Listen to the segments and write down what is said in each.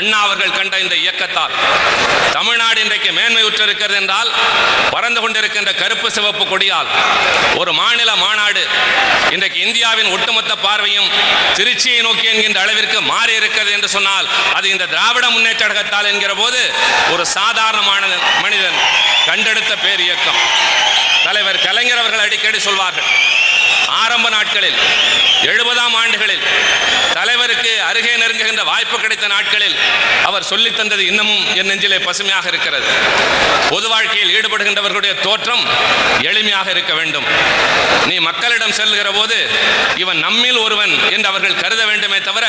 அண்ணா அவர்கள் கண்ட இந்த இயக்கத்தால் தமிழ்நாடு இன்றைக்கு மேன்மையுற்று இருக்கிறது என்றால் பறந்து கொண்டிருக்கின்ற கருப்பு சிவப்பு கொடியால் ஒரு மாநில மாநாடு இன்றைக்கு இந்தியாவின் ஒட்டுமொத்த பார்வையும் திருச்சியை நோக்கி என்கின்ற அளவிற்கு மாறி இருக்கிறது என்று சொன்னால் அது இந்த திராவிட முன்னேற்ற கழகத்தால் என்கிற போது ஒரு சாதாரண மனிதன் கண்டெடுத்த பேர் இயக்கம். தலைவர் கலைஞர் அவர்கள் அடிக்கடி சொல்வார்கள், ஆரம்ப நாட்களில் 70ஆம் ஆண்டுகளில் தலைவருக்கு அருகே நெருங்குகின்ற வாய்ப்பு கிடைத்த நாட்களில் அவர் சொல்லித் தந்தது இன்னமும் என் நெஞ்சிலே பசுமையாக இருக்கிறது. பொது வாழ்க்கையில் ஈடுபடுகின்றவர்களுடைய தோற்றம் எளிமையாக இருக்க வேண்டும். நீ மக்களிடம் செல்கிற போது இவன் நம்மில் ஒருவன் என்று அவர்கள் கருத வேண்டுமே தவிர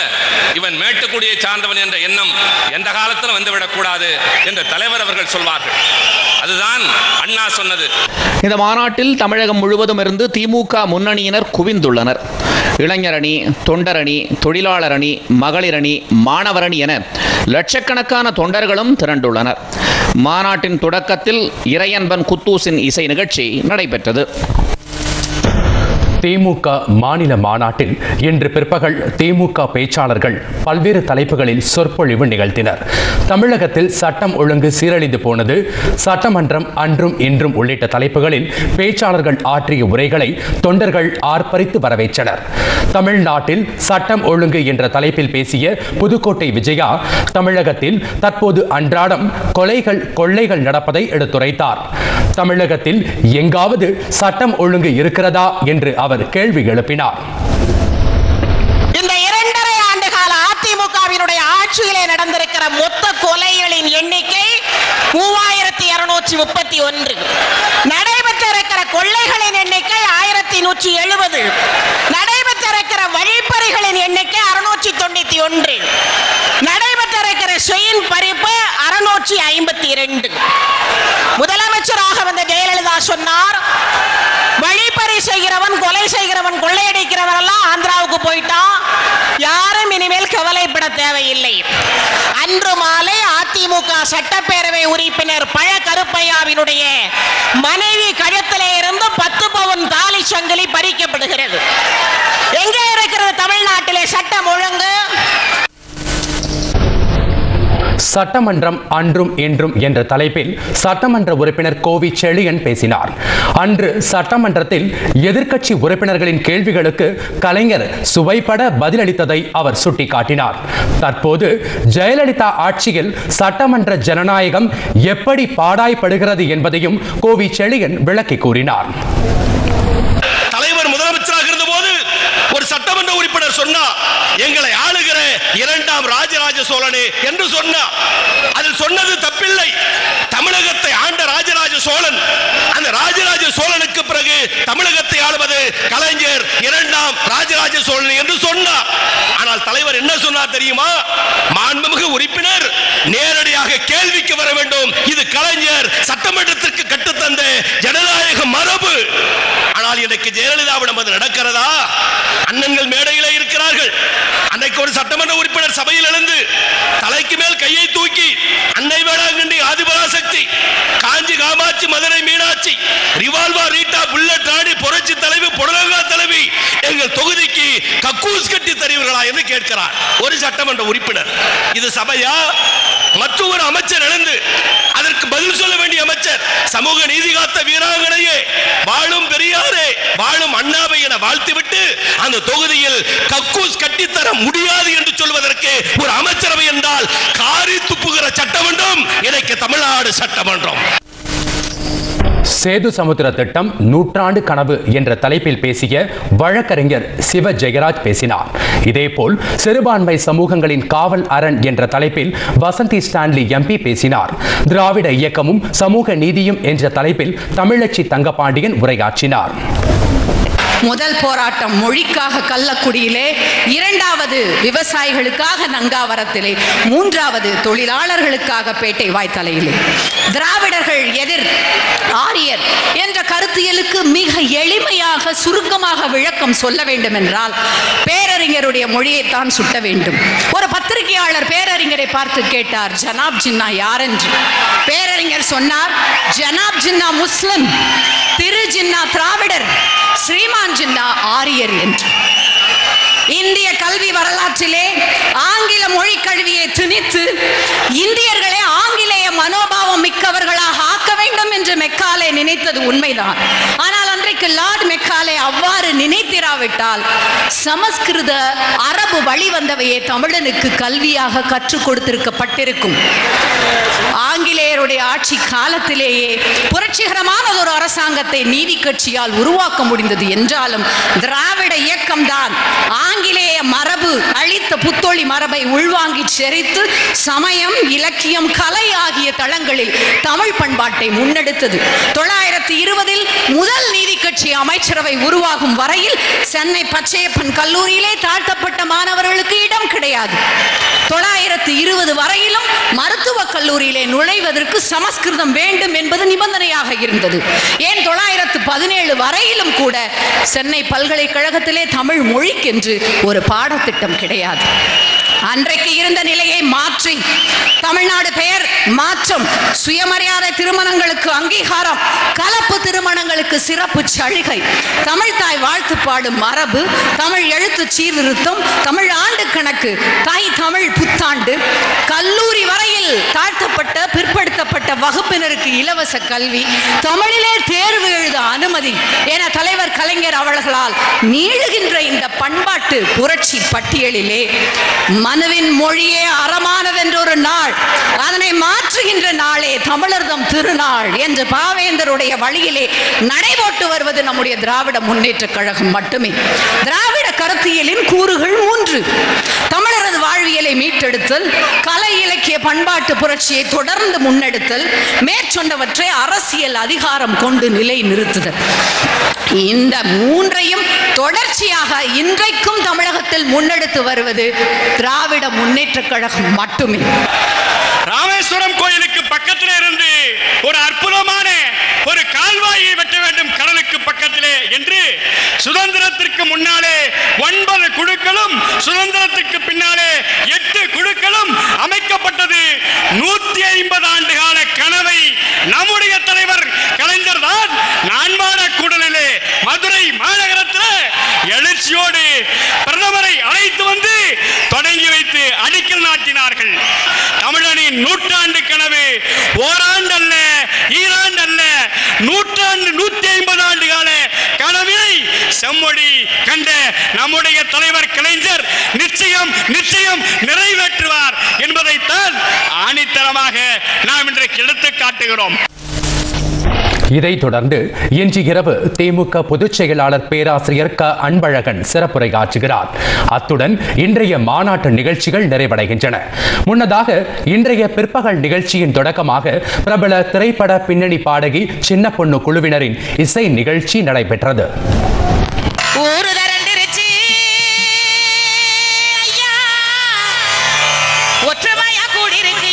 இவன் மேட்டுக்குடியை சார்ந்தவன் என்ற எண்ணம் எந்த காலத்திலும் வந்துவிடக் கூடாது என்று தலைவர் அவர்கள் சொல்வார்கள். அதுதான் அண்ணா சொன்னது. இந்த மாநாட்டில் தமிழகம் முழுவதும் இருந்து திமுக முன்னணியினர் குவிந்துள்ளனர். இளைஞரணி, தொண்டரணி, தொழிலாளர் அணி, மகளிர் அணி, மாணவர் அணி என லட்சக்கணக்கான தொண்டர்களும் திரண்டுள்ளனர். மாநாட்டின் தொடக்கத்தில் இறையன்பன் குத்தூசின் இசை நிகழ்ச்சி நடைபெற்றது. திமுக மாநில மாநாட்டில் இன்று பிற்பகல் திமுக பேச்சாளர்கள் பல்வேறு தலைப்புகளில் சொற்பொழிவு நிகழ்த்தினர். தமிழகத்தில் சட்டம் ஒழுங்கு சீரழிந்து போனது, சட்டமன்றம் அன்றும் இன்றும் உள்ளிட்ட தலைப்புகளில் பேச்சாளர்கள் ஆற்றிய உரைகளை தொண்டர்கள் ஆர்ப்பரித்து வரவேற்றனர். தமிழ்நாட்டில் சட்டம் ஒழுங்கு என்ற தலைப்பில் பேசிய புதுக்கோட்டை விஜயா தமிழகத்தில் தற்போது அன்றாடம் கொள்ளைகள் நடப்பதை எடுத்துரைத்தார். தமிழகத்தில் எங்காவது சட்டம் ஒழுங்கு இருக்கிறதா என்று அவர் கேள்வி எழுப்பினார். இந்த 2.5 ஆண்டு கால அதிமுகவினுடைய ஆட்சியிலே நடந்திருக்கிற மொத்த கொலைகளின் எண்ணிக்கை 3231. நடைபெற்றிருக்கிற கொள்ளைகளின் எண்ணிக்கை 1170. நடைபெற்றிருக்கிற வழிப்பறிகளின் எண்ணிக்கை 691. நடைபெற்றிருக்கிற செயின் பறிப்பு 652. முதலமைச்சராக வந்த ஜெயலலிதா சொன்னார், வழிப்பறி செய்கிறவன், கொலை செய்கிறவன், கொள்ளையடிக்கிறவன் எல்லாம் ஆந்திராவுக்கு போயிட்டான், யாரும் இனிமேல் கவலைப்பட தேவையில்லை. அன்று மாலை அதிமுக சட்டப்பேரவை உறுப்பினர் பழ கருப்பையாவினுடைய மனைவி கழுத்திலே இருந்து 10 பவுன் தாலி சங்கிலி பறிக்கப்படுகிறது. எங்கே இருக்கிறது தமிழ்நாட்டிலே சட்டம் ஒழுங்கு? சட்டமன்றம் அன்றும் இன்றும் என்ற தலைப்பில் சட்டமன்ற உறுப்பினர் கோவி செழியன் பேசினார். அன்று சட்டமன்றத்தில் எதிர்க்கட்சி உறுப்பினர்களின் கேள்விகளுக்கு கலைஞர் சுவைபட பதிலளித்ததை அவர் சுட்டிக்காட்டினார். தற்போது ஜெயலலிதா ஆட்சியில் சட்டமன்ற ஜனநாயகம் எப்படி பாடாய்படுகிறது என்பதையும் கோவி செழியன் விளக்கி கூறினார். தலைவர் முதலமைச்சராக இருந்தபோது ஒரு சட்டமன்ற உறுப்பினர் சொன்னார், எங்களை ஆளுகிற 2ஆம் ராஜராஜ சோழனே என்று சொன்னார். அதில் சொன்னது தப்பில்லை. தமிழகத்தை ஆண்ட ராஜராஜ சோழன், அந்த ராஜராஜ சோழனுக்கு பிறகு தமிழகத்தை ஆளுவது கலைஞர் 2ஆம் ராஜராஜ சோழன் என்று சொன்னார். ஆனால் தலைவர் என்ன சொன்னார் தெரியுமா? மாண்புமிகு உறுப்பினர் நேரடியாக கேள்விக்கு வர வேண்டும், இது கலைஞர் சட்டமன்றத்திற்கு கட்டுத்தந்த ஜனநாயக மரபு. ஆனால் இன்றைக்கு ஜெயலலிதாவிடம் அது நடக்கிறதா? அண்ணன்கள் மேடையிலே இருக்கிறார்கள். அன்னைக்கு ஒரு சட்டமன்ற உறுப்பினர் சபையில் எழுந்து தலைக்கு மேல் கையை தூக்கி அன்னை வேளாங்கண்ணி ஆதிபராசக்தி, காஞ்சி காமாட்சி, மதுரை மீனாட்சி, ரிவால்வா ரீட்டா, புல்லட் ராணி, புரட்சி தலைவி, புடலங்கா தலைவி எங்கள் தொகுதிக்கு கக்கூஸ் கட்டி தருவீர்களா என்று கேட்கிறார் ஒரு சட்டமன்ற உறுப்பினர். இது சபையா? மற்றொரு அமைச்சர் எழுந்து அதற்கு பதில் சொல்ல வேண்டிய அமைச்சர், சமூக நீதி காத்த வீராங்கனையே, வாழும் பெரியாரே, வாழும் அண்ணாவை என வாழ்த்துவிட்டு அந்த தொகுதியில் கக்கூஸ் கட்டித்தர முடியாது என்று சொல்வதற்கு ஒரு அமைச்சரவை என்றால் காரி துப்புகிற சட்டமன்றம் இன்றைக்கு தமிழ்நாடு சட்டமன்றம். சேது சமுத்திர திட்டம் நூற்றாண்டு கனவு என்ற தலைப்பில் பேசிய வழக்கறிஞர் சிவ ஜெயராஜ் பேசினார். இதேபோல் சிறுபான்மை சமூகங்களின் காவல் அரண் என்ற தலைப்பில் வசந்தி ஸ்டான்லி எம்பி பேசினார். திராவிட இயக்கமும் சமூக நீதியும் என்ற தலைப்பில் தமிழச்சி தங்கபாண்டியன் உரையாற்றினார். முதல் போராட்டம் மொழிக்காக கள்ளக்குடியிலே, 2வது விவசாயிகளுக்காக நங்காவரத்திலே, 3வது தொழிலாளர்களுக்காக பேட்டை வாய்த்தலையிலே. திராவிடர்கள் எதிர் ஆரியர் என்ற கருத்தியலுக்கு மிக எளிமையாக சுருக்கமாக விளக்கம் சொல்ல வேண்டும் என்றால் பேரறிஞருடைய மொழியைத்தான் சுட்ட வேண்டும். ஒரு பத்திரிகையாளர் பேரறிஞரை பார்த்து கேட்டார், ஜனாப் ஜின்னா யார் என்று. பேரறிஞர் சொன்னார், ஜனாப் ஜின்னா முஸ்லிம், திரு ஜின்னா திராவிடர், ஸ்ரீமான் ஜின்னா ஆரியர் என்று. இந்திய கல்வி வரலாற்றிலே ஆங்கில மொழி கல்வியை திணித்து இந்தியர்களை ஆங்கிலேய மனோபாவம் மிக்கவர்களாக ஆக்க வேண்டும் என்று மெக்காலே நினைத்தது உண்மைதான். ஆனால் அன்றைக்கு லார்ட் மெக்காலே அவ்வாறு நினைத்திராவிட்டால் சமஸ்கிருத அரபு வழி வந்தவையே தமிழனுக்கு கல்வியாக கற்றுக் கொடுத்திருக்கப்பட்டிருக்கும். ஆங்கிலேயருடைய ஆட்சி காலத்திலேயே புரட்சிகரமான ஒரு அரசாங்கத்தை நீதி கட்சியால் உருவாக்க முடிந்தது என்றாலும் திராவிட இயக்கம்தான் ஆங்கிலேய மரபு அழித்த புத்தொழி மரபை உள்வாங்கி செறித்து சமயம், இலக்கியம், கலை ஆகிய தளங்களில் தமிழ் பண்பாட்டை முன்னெடுத்தது. 920 முதல் நீதி கட்சி அமைச்சரவை உருவாகும் வரையில் சென்னை பச்சையப்பன் கல்லூரியிலே தாழ்த்தப்பட்ட மாணவர்களுக்கு இடம் கிடையாது. 920 வரையிலும் மருத்துவக் கல்லூரியிலே நுழைவதற்கு சமஸ்கிருதம் வேண்டும் என்பது நிபந்தனையாக இருந்தது. ஏன் 917 வரையிலும் கூட சென்னை பல்கலைக்கழகத்திலே தமிழ் மொழிக்கென்று ஒரு பாடத்திட்டம் கிடையாது. அன்றைக்கு இருந்த நிலையை மாற்றி தமிழ்நாடு பெயர் மாற்றம், சுயமரியாதை திருமணங்களுக்கு அங்கீகாரம், கலப்பு திருமணங்களுக்கு சிறப்பு சலுகை, தமிழ் தாய் வாழ்த்து பாடும் மரபு, தமிழ் எழுத்து சீர்திருத்தம், தமிழ் ஆண்டு கணக்கு, தாய் தமிழ் புத்தாண்டு, கல்லூரி வரையில் தாழ்த்தப்பட்ட பிற்படுத்தப்பட்ட வகுப்பினருக்கு இலவச கல்வி, தமிழிலே தேர்வு எழுத அனுமதி என தலைவர் கலைஞர் அவர்களால் நீளுகின்ற இந்த பண்பாட்டு புரட்சி பட்டியலிலே மனுவின் மொழியே அறமானதென்ற ஒரு நாள், அதனை மாற்றுகின்ற நாளே தமிழர்தம் திருநாள் என்று பாவேந்தருடைய வழியிலே நடைபோட்டு வருவது நம்முடைய திராவிட முன்னேற்ற கழகம் மட்டுமே. திராவிட கருத்தியலின் கூறுகள் 3: தமிழரது வாழ்வியலை மீட்டெடுத்தல், கலை இலக்கிய பண்பாட்டு புரட்சியை தொடர்ந்து முன்னெடுத்தல், மேற்சொண்டவற்றை அரசியல் அதிகாரம் கொண்டு நிலை நிறுத்துதல். இந்த 3ஐயும் தொடர்ச்சியாக இன்றைக்கும் தமிழகத்தில் முன்னெடுத்து வருவது திராவிட முன்னேற்ற கழகம் மட்டுமே. ராமேஸ்வரம் கோயிலுக்கு பக்கத்திலே இருந்து ஒரு அற்புதமான ஒரு கால்வாயை வெட்ட வேண்டும் கடலுக்கு பக்கத்திலே என்று சுதந்திரத்திற்கு முன்னாலே 9 குழுக்களும் சுதந்திரத்திற்கு பின்னாலே 8 குழுக்களும் அமைக்கப்பட்டது. 150 ஆண்டு கால கனவை நம்முடைய தலைவர் கலைஞர் தான் நான்மான கூடலிலே மதுரை மாநகரத்தில் எழுச்சியோடு பிரதமரை அழைத்து வந்து தொடங்கி வைத்து அடிக்கல் நாட்டினார்கள். தமிழனின் நூற்றாண்டு கனவு ஓராண்டு அல்ல, ஈராண்டு அல்ல, நூற்றாண்டு 150 ஆண்டு கால கனவினை செம்மொழி கண்ட நம்முடைய தலைவர் கலைஞர் நிச்சயம் நிச்சயம் நிறைவேற்றுவார் என்பதைத்தான் ஆணித்தரமாக நாம் இன்றைக்கு எடுத்து காட்டுகிறோம். இதைத் தொடர்ந்து இன்று இரவு திமுக பொதுச் செயலாளர் பேராசிரியர் க. அன்பழகன் சிறப்புரையாற்றுகிறார். அத்துடன் இன்றைய மாநாட்டு நிகழ்ச்சிகள் நிறைவடைகின்றன. முன்னதாக இன்றைய பிற்பகல் நிகழ்ச்சியின் தொடக்கமாக பிரபல திரைப்பட பின்னணி பாடகி சின்ன பொண்ணு குழுவினரின் இசை நிகழ்ச்சி நடைபெற்றது. ஊரு தரண்டிருச்சு ஒற்றுமையா கூட்டிருக்கு